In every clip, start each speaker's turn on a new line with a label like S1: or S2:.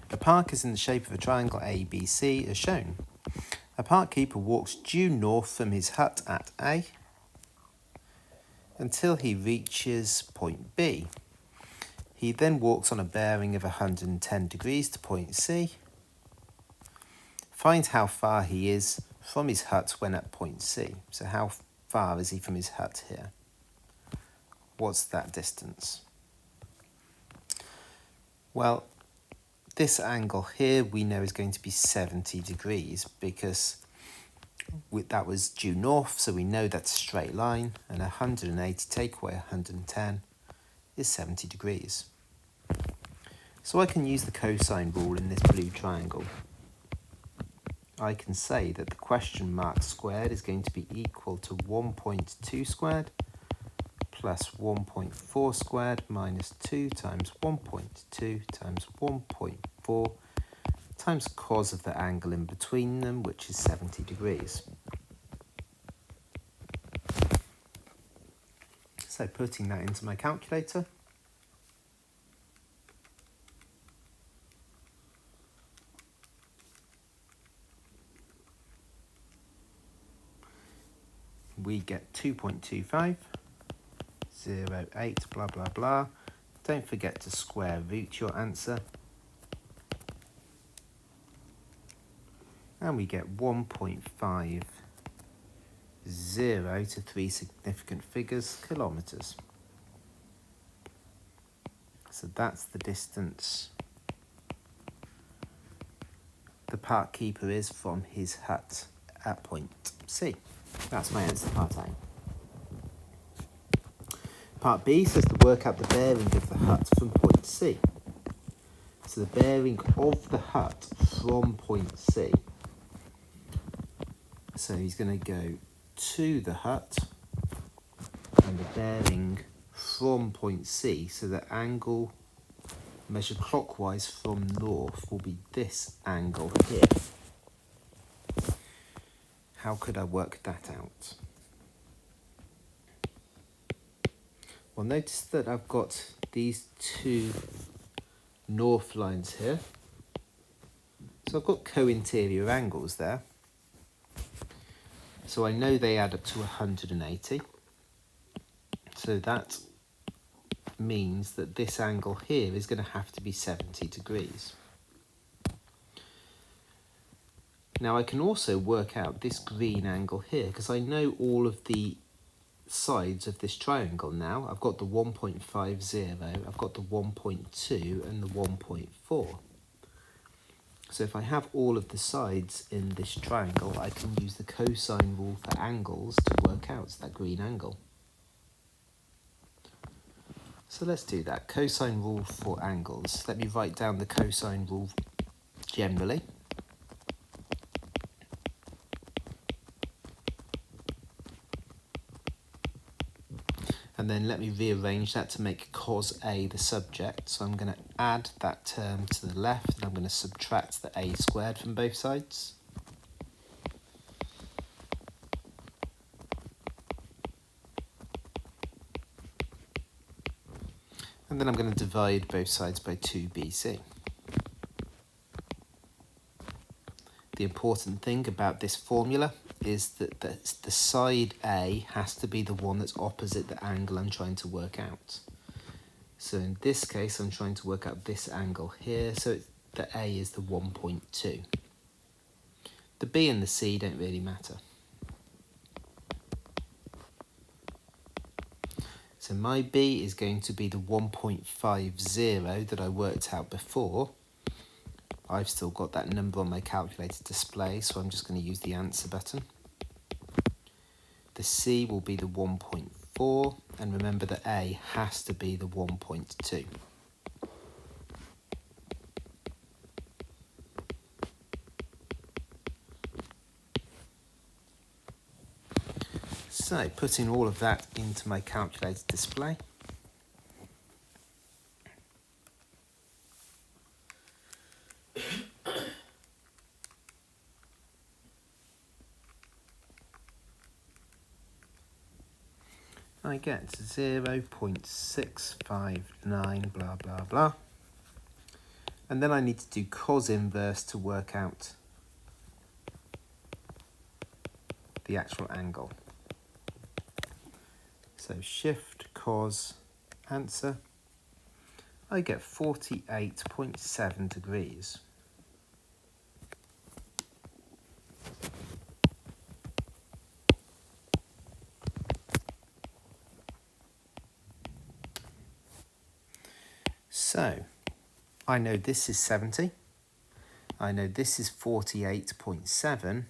S1: The park is in the shape of a triangle ABC as shown. A park keeper walks due north from his hut at A until he reaches point B. He then walks on a bearing of 110 degrees to point C. Find how far he is from his hut when at point C. So how far is he from his hut here? What's that distance? Well, this angle here we know is going to be 70 degrees because that was due north, so we know that's a straight line, and 180 take away 110 is 70 degrees. So I can use the cosine rule in this blue triangle. I can say that the question mark squared is going to be equal to 1.2 squared plus 1.4 squared minus 2 times 1.2 times 1.4 times cos of the angle in between them, which is 70 degrees. So putting that into my calculator, we get 2.25, 0.8, blah, blah, blah. Don't forget to square root your answer. And we get 1.50 to 3 significant figures, kilometres. So that's the distance the park keeper is from his hut at point C. That's my answer to part A. Part B says to work out the bearing of the hut from point C. So the bearing of the hut from point C. So he's going to go to the hut and the bearing from point C. So the angle measured clockwise from north will be this angle here. How could I work that out? Well, notice that I've got these two north lines here. So I've got co-interior angles there. So I know they add up to 180. So that means that this angle here is going to have to be 70 degrees. Now I can also work out this green angle here because I know all of the sides of this triangle now. I've got the 1.50, I've got the 1.2 and the 1.4. So if I have all of the sides in this triangle, I can use the cosine rule for angles to work out that green angle. So let's do that. Cosine rule for angles. Let me write down the cosine rule generally. And then let me rearrange that to make cos A the subject. So I'm going to add that term to the left, and I'm going to subtract the A squared from both sides. And then I'm going to divide both sides by 2bc. The important thing about this formula is that the side A has to be the one that's opposite the angle I'm trying to work out. So in this case, I'm trying to work out this angle here, so the A is the 1.2. The B and the C don't really matter. So my B is going to be the 1.50 that I worked out before. I've still got that number on my calculator display, so I'm just going to use the answer button. The C will be the 1.4, and remember that A has to be the 1.2. So, putting all of that into my calculator display. I get 0.659 blah blah blah, And then I need to do cos inverse to work out the actual angle. So shift cos answer, I get 48.7 degrees. So I know this is 70. I know this is 48.7.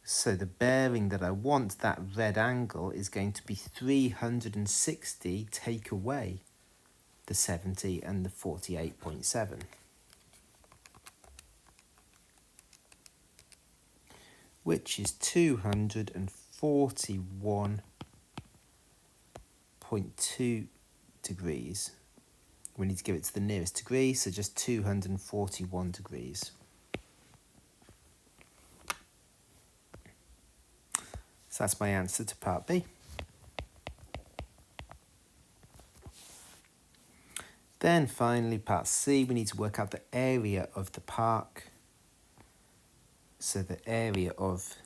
S1: So the bearing that I want, that red angle, is going to be 360 take away the 70 and the 48.7. Which is 241.2 degrees. We need to give it to the nearest degree, so just 241 degrees. So that's my answer to part B. Then finally, part C, we need to work out the area of the park. So the area of,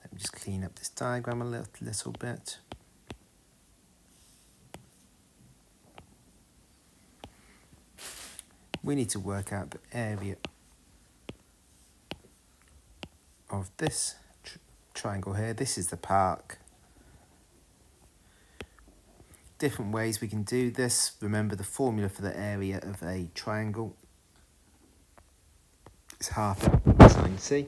S1: let me just clean up this diagram a little bit. We need to work out the area of this triangle here. This is the park. Different ways we can do this. Remember the formula for the area of a triangle is half sine C.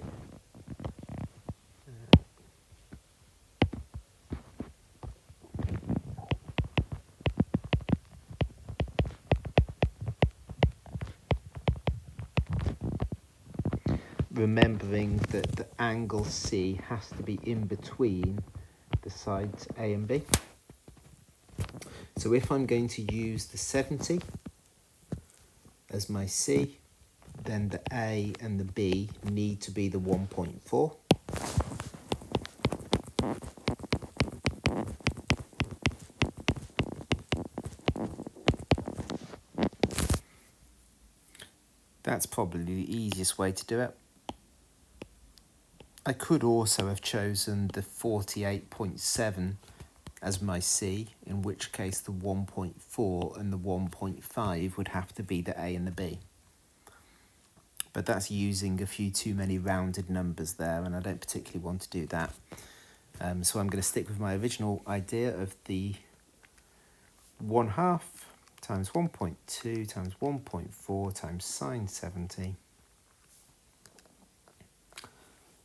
S1: Remembering that the angle C has to be in between the sides A and B. So if I'm going to use the 70 as my C, then the A and the B need to be the 1.4. That's probably the easiest way to do it. I could also have chosen the 48.7 as my C, in which case the 1.4 and the 1.5 would have to be the A and the B. But that's using a few too many rounded numbers there, and I don't particularly want to do that. So I'm going to stick with my original idea of the 1/2 times 1.2 times 1.4 times sine 70.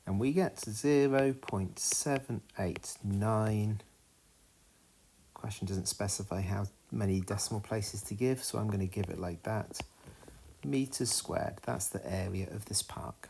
S1: And we get 0.789. Question doesn't specify how many decimal places to give, so I'm going to give it like that. Meters squared, that's the area of this park.